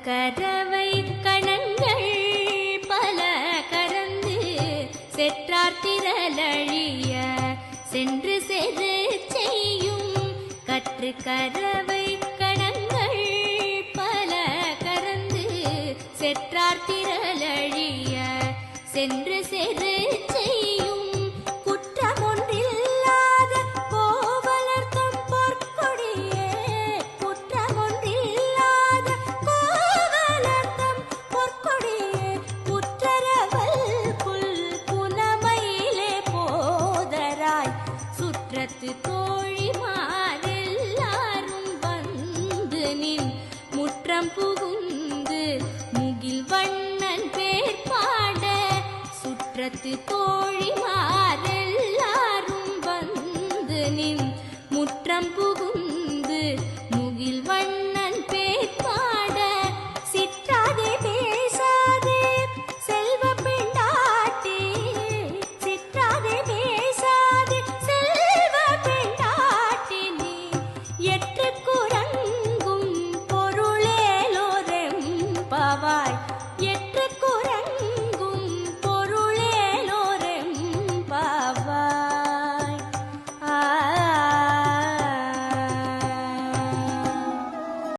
கரவை கணங்கள் பல கரந்து செற்றார் திரளழிய சென்று செரு செய்யும் கற்று கரவை கணங்கள் பல கரந்து செற்றார் திரளழிய சென்று செரு செய்யும் குற்றமொன்றில்லாத கோவலர்தம் பொற்கொடியே குற்றமொன்றில்லாத கோவலர்தம் பொற்கொடியே புற்றரவல் புல் புனமையிலே போதராய் சுற்றத்து தோழிமாரெல்லாரும் வந்து நின் முற்றம் புகுந்து முகில் வண்ணன் பேர் பாட சுற்றத்து தோழிமார்